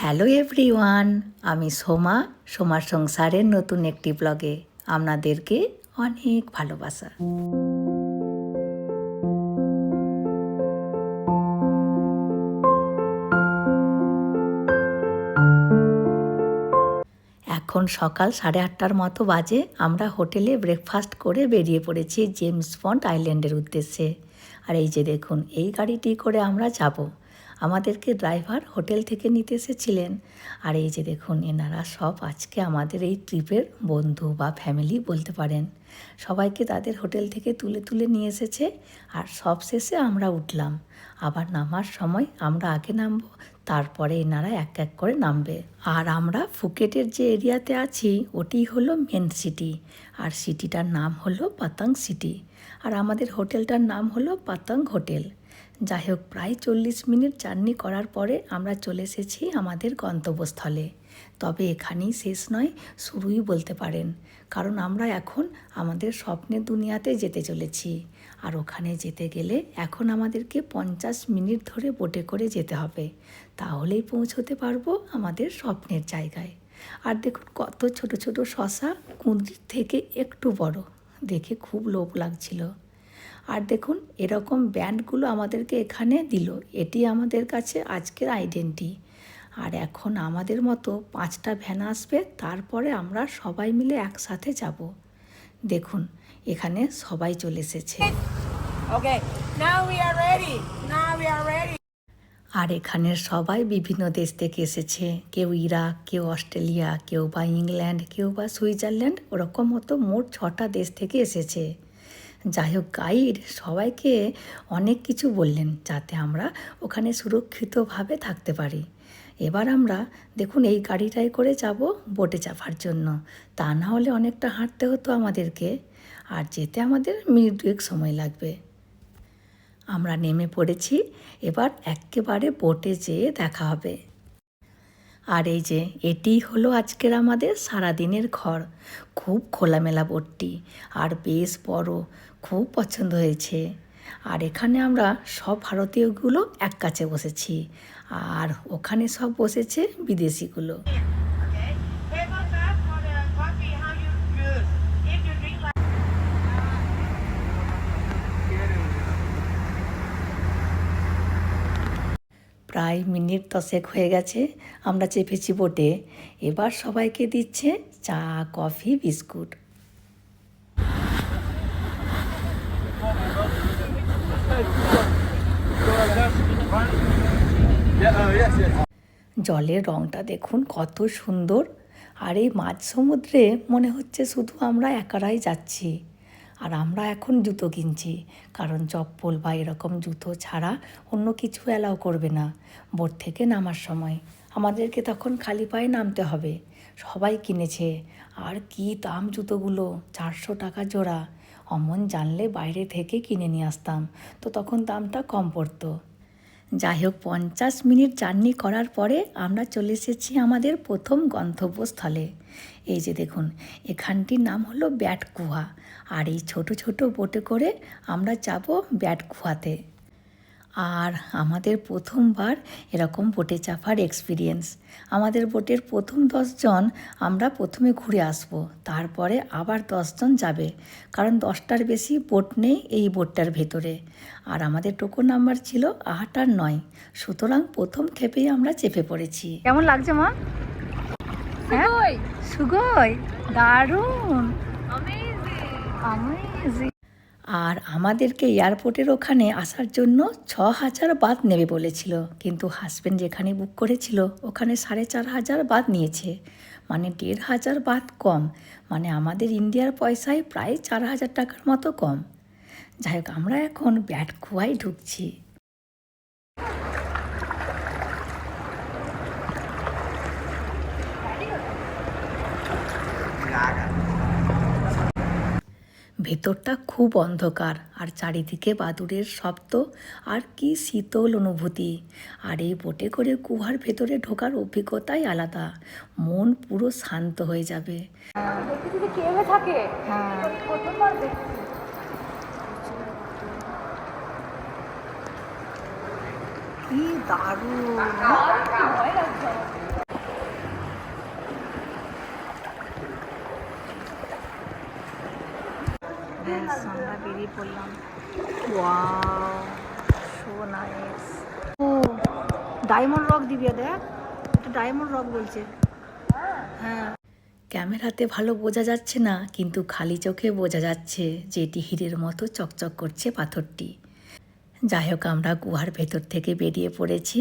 Hello everyone, আমি সোমার সংসারের নতুন একটি ব্লগে আপনাদেরকে অনেক ভালোবাসা। এখন সকাল 8:30টার মতো বাজে। আমরা হোটেলে ব্রেকফাস্ট করে বেরিয়ে পড়েছি জেমস বন্ড আইল্যান্ডের উদ্দেশ্যে। আর এই যে দেখুন, এই গাড়িটি করে আমরা যাব। আমাদেরকে ড্রাইভার হোটেল থেকে নিতে এসেছিলেন। আর এই যে দেখুন, এনারা সব আজকে আমাদের এই ট্রিপের বন্ধু বা ফ্যামিলি বলতে পারেন। সবাইকে তাদের হোটেল থেকে তুলে তুলে নিয়ে এসেছে। আর সব শেষে আমরা উঠলাম। আবার নামার সময় আমরা আগে নামবো, তারপরে এনারা এক এক করে নামবে। আর আমরা ফুকেটের যে এরিয়াতে আছি ওটি হলো মেন সিটি। আর সিটিটার নাম হলো পাতাং সিটি। আর আমাদের হোটেলটার নাম হলো পাতাং হোটেল। যাই হোক, প্রায় 40 মিনিট জার্নি করার পরে আমরা চলে এসেছি আমাদের গন্তব্যস্থলে। তবে এখানেই শেষ নয়, শুরুই বলতে পারেন। কারণ আমরা এখন আমাদের স্বপ্নের দুনিয়াতে যেতে চলেছি। আর ওখানে যেতে গেলে এখন আমাদেরকে 50 মিনিট ধরে বোটে করে যেতে হবে। তাহলেই পৌঁছতে পারবো আমাদের স্বপ্নের জায়গায়। আর দেখুন কত ছোট ছোট শসা, কুঁদরির থেকে একটু বড়, দেখে খুব লোভ লাগছিল। আর দেখুন এরকম ব্যান্ডগুলো আমাদেরকে এখানে দিল। এটি আমাদের কাছে আজকের আইডেন্টি। আর এখন আমাদের মতো 5টা ভ্যান আসবে, তারপরে আমরা সবাই মিলে একসাথে যাব। দেখুন এখানে সবাই চলে এসেছে। Okay, now we are ready. আর এখানের সবাই বিভিন্ন দেশ থেকে এসেছে। কেউ ইরাক, কেউ অস্ট্রেলিয়া, কেউ বা ইংল্যান্ড, কেউ বা সুইজারল্যান্ড, ওরকম মতো মোট 6টা দেশ থেকে এসেছে। যাই হোক, গাইড সবাইকে অনেক কিছু বললেন যাতে আমরা ওখানে সুরক্ষিতভাবে থাকতে পারি। এবার আমরা দেখুন এই গাড়িটাই করে যাব বোটে চাপার জন্য। তা না হলে অনেকটা হাঁটতে হতো আমাদেরকে, আর যেতে আমাদের মিনিট 2 সময় লাগবে। আমরা নেমে পড়েছি। এবার একেবারে বোটে যেয়ে দেখা হবে। আর এই যে এটি হলো আজকের আমাদের সারাদিনের ঘর। খুব খোলামেলা বোটটি, আর বেশ বড়, খুব পছন্দ হয়েছে। আর এখানে আমরা সব ভারতীয়গুলো এক কাছে বসেছি, আর ওখানে সব বসেছে বিদেশিগুলো। Okay. Table top for the coffee. How you choose? If you drink like প্রায় মিনিট 10 হয়ে গেছে আমরা চেপেছি বোটে। এবার সবাইকে দিচ্ছে চা, কফি, বিস্কুট। জলের রঙটা দেখুন কত সুন্দর। আর এই মাঝ সমুদ্রে মনে হচ্ছে শুধু আমরা একারাই যাচ্ছি। আর আমরা এখন জুতো কিনছি, কারণ চপ্পল বা এরকম জুতো ছাড়া অন্য কিছু অ্যালাউ করবে না বোট থেকে নামার সময়। আমাদেরকে তখন খালি পায়ে নামতে হবে। সবাই কিনেছে। আর কি দাম জুতোগুলো, 400 টাকা জোড়া। অমন জানলে বাইরে থেকে কিনে নিয়ে আসতাম, তো তখন দামটা কম পড়তো। যাই হোক, 50 মিনিট জার্নি করার পরে আমরা চলে এসেছি আমাদের প্রথম গন্তব্যস্থলে। এই যে দেখুন, এখানটির নাম হলো ব্যাট গুহা। আর এই ছোট ছোট বোটে করে আমরা যাব ব্যাট গুহাতে। আর আমাদের প্রথমবার এরকম বোটে চাপার এক্সপিরিয়েন্স। আমাদের বোটের প্রথম 10 জন আমরা প্রথমে ঘুরে আসব, তারপরে আবার 10 জন যাবে, কারণ 10টার বেশি বোট নেই এই বোটটার ভেতরে। আর আমাদের টোকন নাম্বার ছিল 8 আর 9, সুতরাং প্রথম ক্ষেপেই আমরা চেপে পড়েছি। কেমন লাগছে মা? হ্যাঁ, সুগই, দারুণ, অ্যামেজিং। আর আমাদেরকে এয়ারপোর্টের ওখানে আসার জন্য 6,000 বাত নেবে বলেছিল, কিন্তু হাজব্যান্ড যেখানে বুক করেছিল ওখানে 4,500 বাত নিয়েছে, মানে 1,500 বাত কম। মানে আমাদের ইন্ডিয়ার পয়সায় প্রায় 4,000 টাকার মতো কম। যাই হোক, আমরা এখন ব্যাট গুহায় ঢুকছি। ভেতরটা খুব অন্ধকার, আর চারিদিকে বাদুড়ের শব্দ, আর কি শীতল অনুভূতি। আর এই বোটে করে গুহার ভেতরে ঢোকার অভিজ্ঞতাই আলাদা। মন পুরো শান্ত হয়ে যাবে। কি দারুণ! ব্যাস আমরা বেরিয়ে পড়লাম। Wow, so nice. ও ডায়মন্ড রক দিবি, দেখ এটা ডায়মন্ড রক বলছে। হ্যাঁ, ক্যামেরাতে ভালো বোঝা যাচ্ছে না, কিন্তু খালি চোখে বোঝা যাচ্ছে যে এটি হীরের মতো চকচক করছে পাথরটি। যাই হোক, আমরা গুহার ভেতর থেকে বেরিয়ে পড়েছি,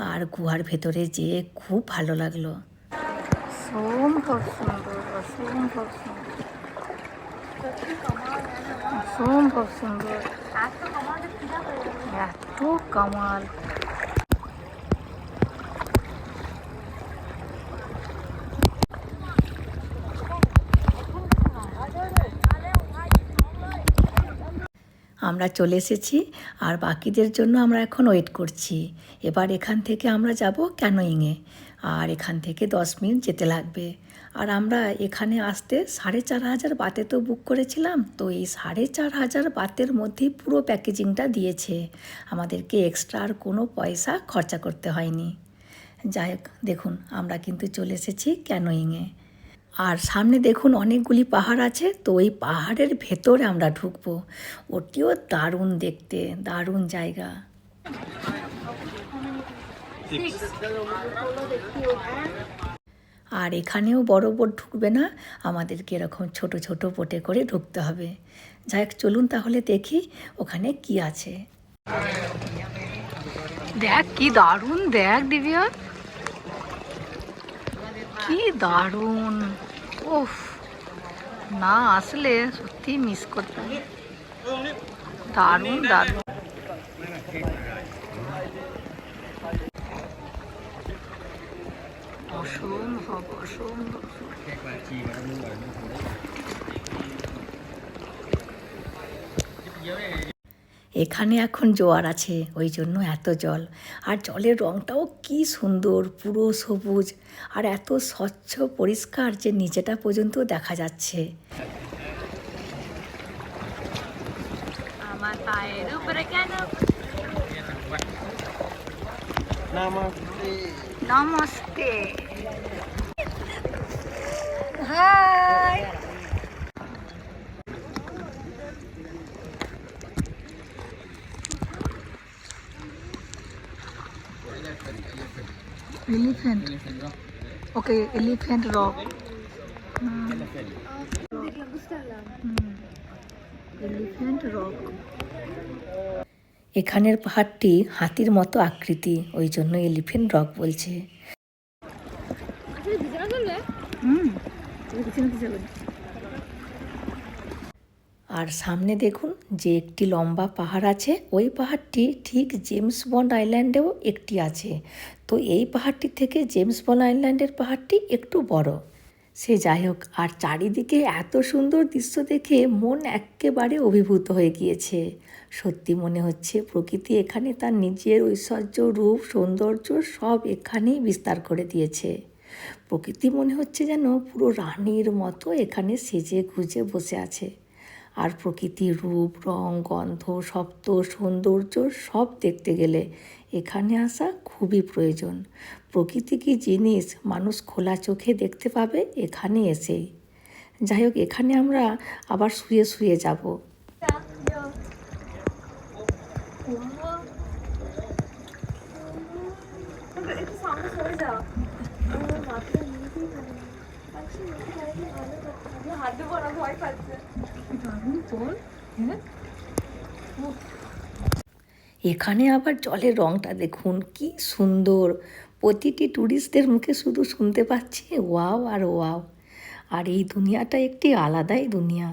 আর গুহার ভেতরে যেয়ে খুব ভালো লাগলো। অসম্ভব সুন্দর, অসম্ভব সুন্দর, অসম্ভব সুন্দর, এত কামাল। আমরা চলে এসেছি, আর বাকিদের জন্য আমরা এখন ওয়েট করছি। এবার এখান থেকে আমরা যাব ক্যানোয়িংয়ে, আর এখান থেকে 10 মিনিট যেতে লাগবে। আর আমরা এখানে আসতে 4,500 বাতে তো বুক করেছিলাম, তো এই 4,500 বাতের মধ্যেই পুরো প্যাকেজিংটা দিয়েছে, আমাদেরকে এক্সট্রা আর কোনো পয়সা খরচা করতে হয়নি। যাই হোক, দেখুন আমরা কিন্তু চলে এসেছি ক্যানোয়িংয়ে। আর সামনে দেখুন অনেকগুলি পাহাড় আছে, তো ওই পাহাড়ের ভেতরে আমরা ঢুকবো। ওটিও দারুণ দেখতে, দারুণ জায়গা। আর এখানেও বড় বোট ঢুকবে না, আমাদেরকে এরকম ছোট ছোট বোটে করে ঢুকতে হবে। যাই হোক, চলুন তাহলে দেখি ওখানে কি আছে। দেখ কি দারুণ, দেখ দিব্যা কি দারুণ। ওফ, না আসলে সত্যি মিস করতাম। দারুণ দারুণ। অসম্ভব, অসম্ভব। এখানে এখন জোয়ার আছে, ওই জন্য এত জল। আর জলের রঙটাও কি সুন্দর, পুরো সবুজ, আর এত স্বচ্ছ পরিষ্কার যে নিচেটা পর্যন্ত দেখা যাচ্ছে। আমার পায়ের উপরে কেন? নমস্তে। Hi. Elephant. Okay, elephant rock. Elephant rock. এখানের পাহাড়টি হাতির মতো আকৃতি, ওই জন্য এলিফ্যান্ট রক বলছে। আর সামনে দেখুন যে একটি লম্বা পাহাড় আছে, ওই পাহাড়টি ঠিক জেমস বন্ড আইল্যান্ডেও একটি আছে। তো এই পাহাড়টি থেকে জেমস বন্ড আইল্যান্ডের পাহাড়টি একটু বড়। সে যাই হোক, আর চারিদিকে এত সুন্দর দৃশ্য দেখে মন একেবারে অভিভূত হয়ে গিয়েছে। সত্যি মনে হচ্ছে প্রকৃতি এখানে তার নিজের ঐশ্বর্য, রূপ, সৌন্দর্য সব এখানেই বিস্তার করে দিয়েছে। প্রকৃতি মনে হচ্ছে যেন পুরো রানীর মতো এখানে সেজে গুজে বসে আছে। আর প্রকৃতির রূপ, রং, গন্ধ, শব্দ, সৌন্দর্য সব দেখতে গেলে এখানে আসা খুবই প্রয়োজন। প্রকৃতি কি জিনিস মানুষ খোলা চোখে দেখতে পাবে এখানে এসেই। যাই হোক, এখানে আমরা আবার শুয়ে শুয়ে যাব। এখানে আবার জলের রংটা দেখুন কি সুন্দর। প্রতিটি ট্যুরিস্টদের মুখে শুধু শুনতে পাচ্ছি ওয়াও আর ওয়াও। আর এই দুনিয়াটা একটি আলাদাই দুনিয়া।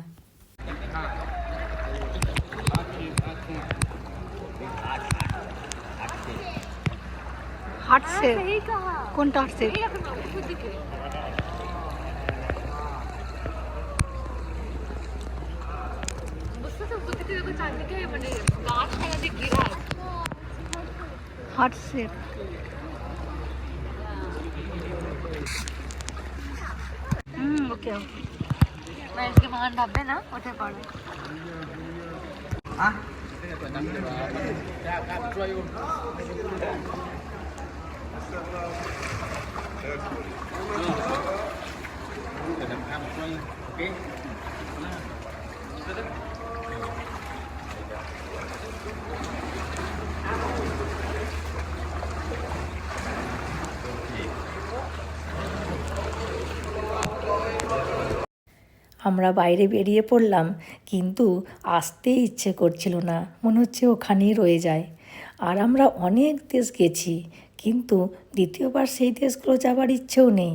হাঁটছে কোনটা হাঁটছে? হাঁটছে। ওকে, আজকে বাগান ভাববে না ওঠে পারবে। আমরা বাইরে বেরিয়ে পড়লাম, কিন্তু আসতে ইচ্ছে করছিল না, মনে হচ্ছে ওখানেই রয়ে যায়। আর আমরা অনেক দেশ গেছি, কিন্তু দ্বিতীয়বার সেই দেশগুলো যাবার ইচ্ছেও নেই,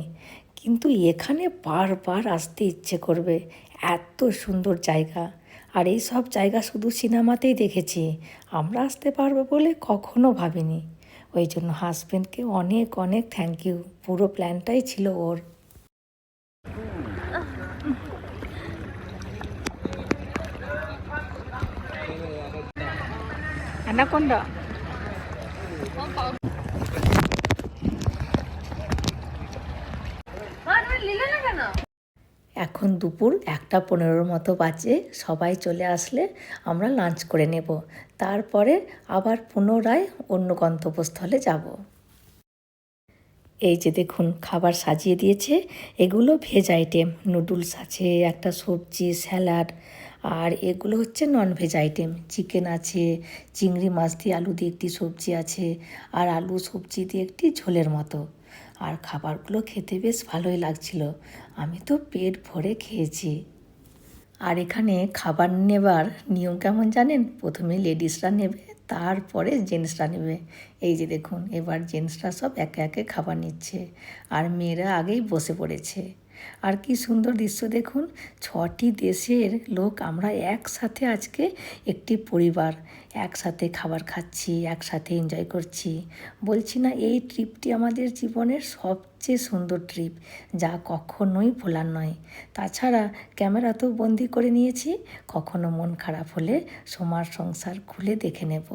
কিন্তু এখানে বারবার আসতে ইচ্ছে করবে, এত সুন্দর জায়গা। আর এই সব জায়গা শুধু সিনেমাতেই দেখেছি, আমরা আসতে পারবো বলে কখনো ভাবিনি। ওই জন্য হাজব্যান্ডকে অনেক অনেক থ্যাংক ইউ, পুরো প্ল্যানটাই ছিল ওর। অ্যানাকোন্ডা। এখন দুপুর 1:15 মতো বাজে, সবাই চলে আসলে আমরা লাঞ্চ করে নেব, তারপরে আবার পুনরায় অন্য গন্তব্যস্থলে যাব। এই যে দেখুন খাবার সাজিয়ে দিয়েছে, এগুলো ভেজ আইটেম, নুডলস আছে, একটা সবজি, স্যালাড, আর এগুলো হচ্ছে নন ভেজ আইটেম, চিকেন আছে, চিংড়ি মাছ দিয়ে আলু দিয়ে একটি সবজি আছে, আর আলু সবজি দিয়ে একটি ঝোলের মতো। আর খাবারগুলো খেতে বেশ ভালোই লাগছিল, আমি তো পেট ভরে খেয়েছি। আর এখানে খাবার নেবার নিয়ম কেমন জানেন? প্রথমে লেডিসরা নেবে, তারপরে জেন্টসরা নেবে। এই যে দেখুন এবার জেন্টসরা সব একে একে খাবার নিচ্ছে, আর মেয়েরা আগেই বসে পড়েছে। আর কি সুন্দর দৃশ্য দেখুন, 6টি দেশের লোক আমরা একসাথে আজকে একটি পরিবার একসাথে খাবার খাচ্ছি, একসাথে এনজয় করছি। বলছি না, এই ট্রিপটি আমাদের জীবনের সবচেয়ে সুন্দর ট্রিপ, যা কখনোই ভোলার নয়। তাছাড়া ক্যামেরা তো বন্দি করে নিয়েছি, কখনো মন খারাপ হলে সোমার সংসার খুলে দেখে নেব।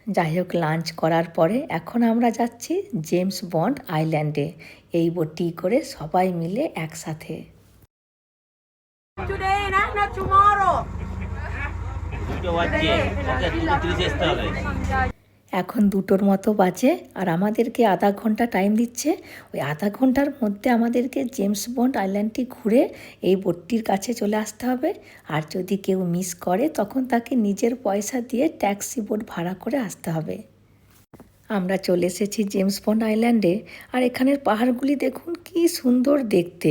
যাই হোক, লাঞ্চ করার পরে এখন আমরা যাচ্ছি জেমস বন্ড আইল্যান্ডে, এই বোটটি করে সবাই মিলে একসাথে। Today, not tomorrow. এখন 2টোর মতো বাজে, আর আমাদেরকে আধা ঘন্টা টাইম দিচ্ছে। ওই আধা ঘন্টার মধ্যে আমাদেরকে জেমস বন্ড আইল্যান্ডটি ঘুরে এই বোটটির কাছে চলে আসতে হবে। আর যদি কেউ মিস করে তখন তাকে নিজের পয়সা দিয়ে ট্যাক্সি বোট ভাড়া করে আসতে হবে। আমরা চলে এসেছি জেমস বন্ড আইল্যান্ডে, আর এখানের পাহাড়গুলি দেখুন কি সুন্দর দেখতে,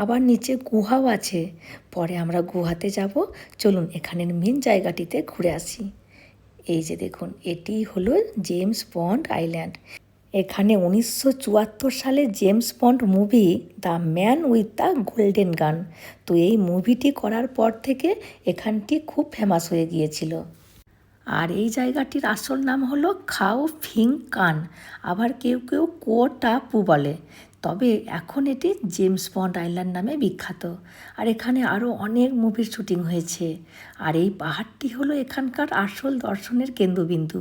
আবার নিচে গুহাও আছে। পরে আমরা গুহাতে যাব, চলুন এখানের মেন জায়গাটিতে ঘুরে আসি। এই যে দেখুন, এটি হলো জেমস বন্ড আইল্যান্ড। এখানে 1974 সালে James bond movie the man with the golden গান, তো এই মুভিটি করার পর থেকে এখানটি খুব ফেমাস হয়ে গিয়েছিল। আর এই জায়গাটির আসল নাম হলো খাও ফিং কান, আবার কেউ কেউ কো টাপু বলে, তবে এখন এটি জেমস বন্ড আইল্যান্ড নামে বিখ্যাত। আর এখানে আরও অনেক মুভির শুটিং হয়েছে। আর এই পাহাড়টি হলো এখানকার আসল দর্শনের কেন্দ্রবিন্দু।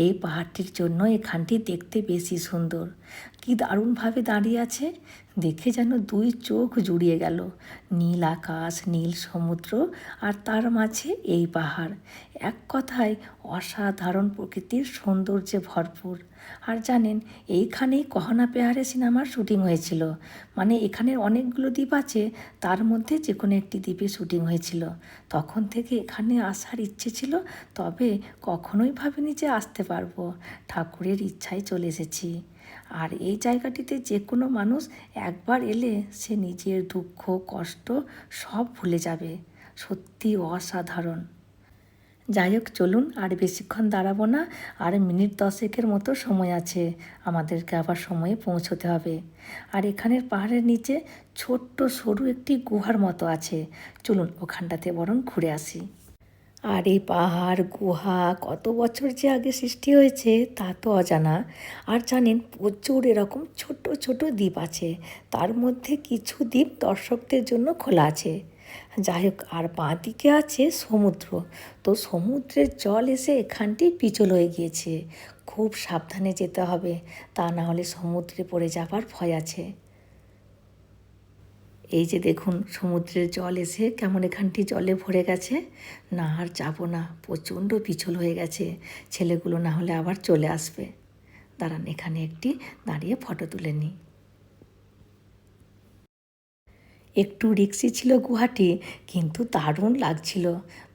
এই পাহাড়টির জন্য এখানটি দেখতে বেশি সুন্দর। কি দারুণভাবে দাঁড়িয়ে আছে, দেখে যেন 2 চোখ জুড়িয়ে গেল। নীল আকাশ, নীল সমুদ্র, আর তার মাঝে এই পাহাড়, এক কথায় অসাধারণ প্রকৃতির সৌন্দর্যে ভরপুর। আর জানেন, এইখানেই কহনা পেহারে সিনেমার শুটিং হয়েছিল, মানে এখানে অনেকগুলো দ্বীপ আছে, তার মধ্যে যে কোনো একটি দ্বীপে শুটিং হয়েছিল। তখন থেকে এখানে আসার ইচ্ছে ছিল, তবে কখনোই ভাবিনি যে আসতে পারবো, ঠাকুরের ইচ্ছায় চলে এসেছি। আর এই জায়গাটিতে যে কোনো মানুষ একবার এলে সে নিজের দুঃখ কষ্ট সব ভুলে যাবে, সত্যি অসাধারণ। যাই হোক, চলুন আর বেশিক্ষণ দাঁড়াবো না, আর মিনিট 10 মতো সময় আছে, আমাদেরকে আবার সময়ে পৌঁছতে হবে। আর এখানের পাহাড়ের নিচে ছোট্ট সরু একটি গুহার মতো আছে, চলুন ওখানটাতে বরং ঘুরে আসি। আর এই পাহাড় গুহা কত বছর যে আগে সৃষ্টি হয়েছে তা তো অজানা। আর জানেন, প্রচুর এরকম ছোট ছোট দ্বীপ আছে, তার মধ্যে কিছু দ্বীপ দর্শকদের জন্য খোলা আছে। যাই হোক, আর বাঁ দিকে আছে সমুদ্র, তো সমুদ্রের জল এসে এখানটি পিছল হয়ে গিয়েছে, খুব সাবধানে যেতে হবে, তা না হলে সমুদ্রে পড়ে যাবার ভয় আছে। এই যে দেখুন, সমুদ্রের জল এসে কেমন এখানটি জলে ভরে গেছে, না আর যাবো না, প্রচণ্ড পিছল হয়ে গেছে, ছেলেগুলো না হলে আবার চলে আসবে। দাঁড়ান, এখানে একটি দাঁড়িয়ে ফটো তুলে নিই। একটু রিক্সি ছিল গুহাটি, কিন্তু দারুণ লাগছিল,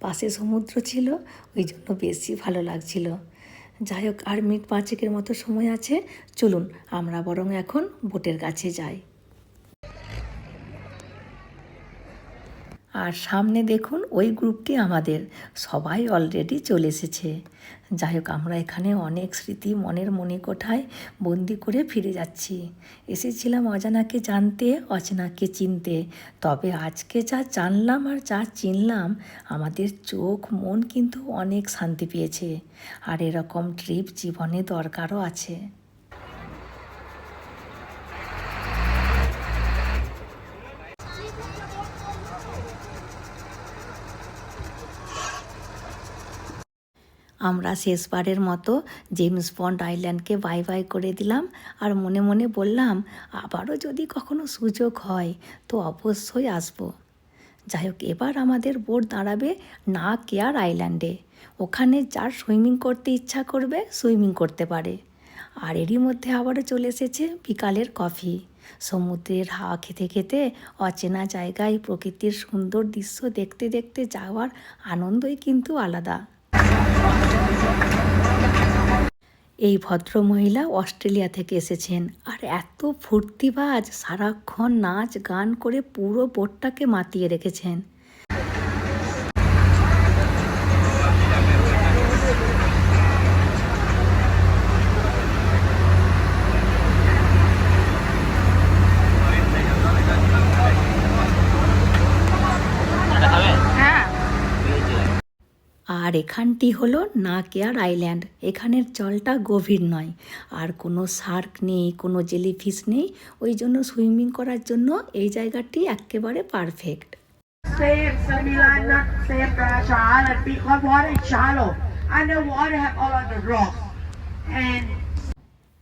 পাশে সমুদ্র ছিল, ওই জন্য বেশি ভালো লাগছিল। যাই হোক, আর মিনিট 5 মতো সময় আছে, চলুন আমরা বরং এখন বোটের কাছে যাই। আর সামনে দেখুন ওই গ্রুপটি আমাদের, সবাই অলরেডি চলে এসেছে। যাই হোক, আমরা এখানে অনেক স্মৃতি মনের মণিকোঠায় বন্দি করে ফিরে যাচ্ছি। এসেছিলাম অজানাকে জানতে, অচেনাকে চিনতে, তবে আজকে যা জানলাম আর যা চিনলাম, আমাদের চোখ মন কিন্তু অনেক শান্তি পেয়েছে। আর এরকম ট্রিপ জীবনে দরকারও আছে। আমরা শেষবারের মতো জেমস বন্ড আইল্যান্ডকে বাই বাই করে দিলাম, আর মনে মনে বললাম আবারও যদি কখনো সুযোগ হয় তো অবশ্যই আসব। যাই হোক, এবার আমাদের বোট দাঁড়াবে না কেয়ার আইল্যান্ডে। ওখানে যার সুইমিং করতে ইচ্ছা করবে সুইমিং করতে পারে। আর এরই মধ্যে আবারও চলে এসেছে বিকালের কফি। সমুদ্রের হাওয়া খেতে খেতে অচেনা জায়গায় প্রকৃতির সুন্দর দৃশ্য দেখতে দেখতে যাওয়ার আনন্দই কিন্তু আলাদা। এই ভদ্রমহিলা অস্ট্রেলিয়া থেকে এসেছেন, আর এত ফুর্তিবাজ, সারাক্ষণ নাচ গান করে পুরো বোটটাকে মাতিয়ে রেখেছেন। আর এখানটি হলো না কেয়ার আইল্যান্ড। এখানের জলটা গভীর নয়, আর কোনো শার্ক নেই, কোনো জেলিফিশ নেই, ওই জন্য সুইমিং করার জন্য এই জায়গাটি একেবারে perfect. Save Samilan, not save Raja Island because water is shallow and the water have all of the rocks. And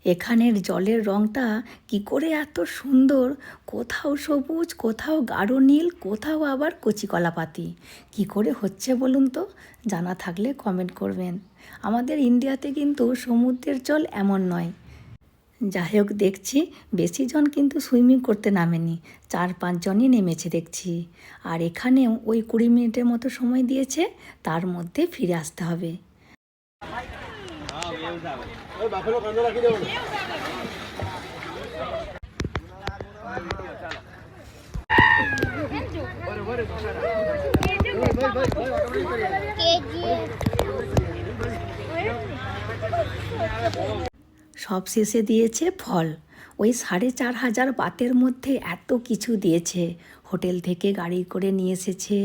এখানের জলের রঙটা কি করে এত সুন্দর, কোথাও সবুজ, কোথাও গাঢ় নীল, কোথাও আবার কচি কলাপাতি। কি করে হচ্ছে বলুন তো? জানা থাকলে কমেন্ট করবেন। আমাদের ইন্ডিয়াতে কিন্তু সমুদ্রের জল এমন নয়। যাই হোক, দেখছি বেশি জন কিন্তু সুইমিং করতে নামেনি, 4-5 জনই নেমেছে দেখছি। আর এখানেও ওই 20 মিনিটের মতো সময় দিয়েছে, তার মধ্যে ফিরে আসতে হবে। সব শেষে দিয়েছে ফল। ওই 4,500 বাতের মধ্যে এত কিছু দিয়েছে। হোটেল থেকে গাড়ি করে নিয়ে এসেছে,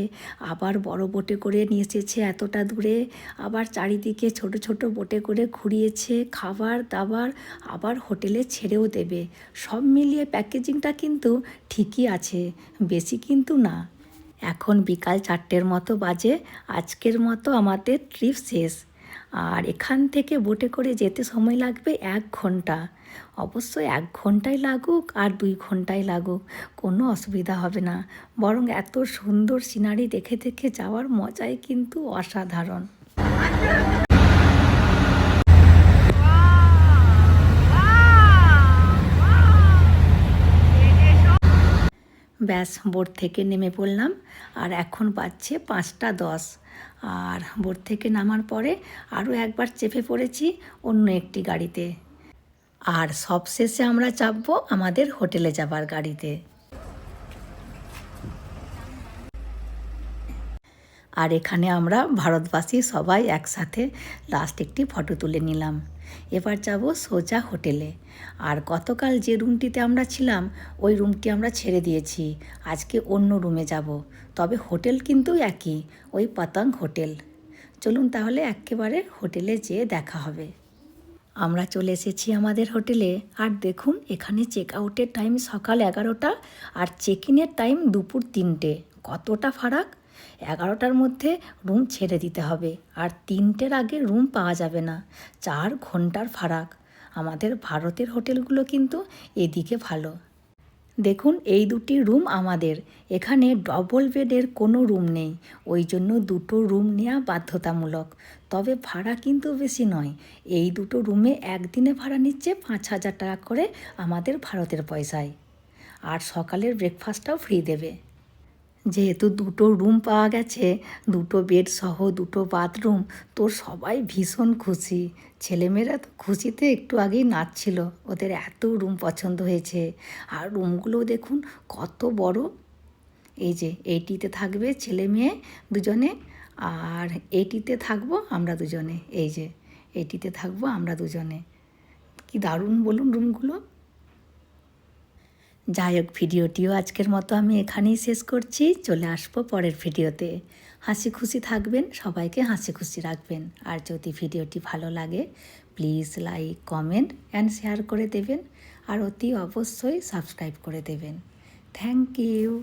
আবার বড় বোটে করে নিয়ে এসেছে এতটা দূরে, আবার চারিদিকে ছোট ছোট বোটে করে ঘুরিয়েছে, খাবার দাবার আবার হোটেলে ছেড়েও দেবে। সব মিলিয়ে প্যাকেজিংটা কিন্তু ঠিকই আছে, বেশি কিন্তু না। এখন বিকাল 4টের মতো বাজে। আজকের মতো আমাদের ট্রিপ শেষ। আর এখান থেকে বোটে করে যেতে সময় লাগবে 1 ঘন্টা। অবশ্যই 1 ঘন্টাই লাগুক আর 2 ঘন্টাই লাগুক, কোনো অসুবিধা হবে না। বরং এত সুন্দর সিনারি দেখে দেখে যাওয়ার মজাই কিন্তু অসাধারণ। ব্যাস, বোট থেকে নেমে পড়লাম। আর এখন বাজছে 5টা 10। আর বোট থেকে নামার পরে আরও একবার চেপে পড়েছি অন্য একটি গাড়িতে। আর সবশেষে আমরা চাপবো আমাদের হোটেলে যাবার গাড়িতে। আর এখানে আমরা ভারতবাসী সবাই একসাথে লাস্ট একটি ফটো তুলে নিলাম। এবার যাব সোজা হোটেলে। আর গতকাল যে রুমটিতে আমরা ছিলাম ওই রুমটি আমরা ছেড়ে দিয়েছি, আজকে অন্য রুমে যাব। তবে হোটেল কিন্তু একই, ওই পতঙ্গ হোটেল। চলুন তাহলে একেবারে হোটেলে যেয়ে দেখা হবে। আমরা চলে এসেছি আমাদের হোটেলে। আর দেখুন, এখানে চেক আউটের টাইম সকাল 11টা আর চেক ইনের টাইম দুপুর 3টে। কতটা ফারাক! 11টার মধ্যে রুম ছেড়ে দিতে হবে, আর 3টের আগে রুম পাওয়া যাবে না। 4 ঘন্টার ফারাক। আমাদের ভারতের হোটেলগুলো কিন্তু এদিকে ভালো। দেখুন, এই দুটি রুম আমাদের। এখানে ডবল বেডের কোনো রুম নেই, ওই জন্য দুটো রুম নেওয়া বাধ্যতামূলক। তবে ভাড়া কিন্তু বেশি নয়। এই দুটো রুমে একদিনে ভাড়া নিচ্ছে 5,000 টাকা করে আমাদের ভারতের পয়সায়। আর সকালের ব্রেকফাস্টটাও ফ্রি দেবে। যেহেতু দুটো রুম পাওয়া গেছে, দুটো বেড সহ দুটো বাথরুম, তো সবাই ভীষণ খুশি। ছেলেমেয়েরা তো খুশিতে একটু আগেই নাচছিল, ওদের এত রুম পছন্দ হয়েছে। আর রুমগুলো দেখুন কত বড়। এই যে এইটিতে থাকবে ছেলে মেয়ে দুজনে, আর এইটিতে থাকবো আমরা দুজনে। এই যে এইটিতে থাকবো আমরা দুজনে। কি দারুণ বলুন রুমগুলো। যাই হোক, ভিডিওটিও আজকের মতো আমি এখানেই শেষ করছি। চলে আসবো পরের ভিডিওতে। হাসি খুশি থাকবেন, সবাইকে হাসি খুশি রাখবেন। আর যদি ভিডিওটি ভালো লাগে please like, comment and share করে দেবেন। আর অতি অবশ্যই সাবস্ক্রাইব করে দেবেন। Thank you.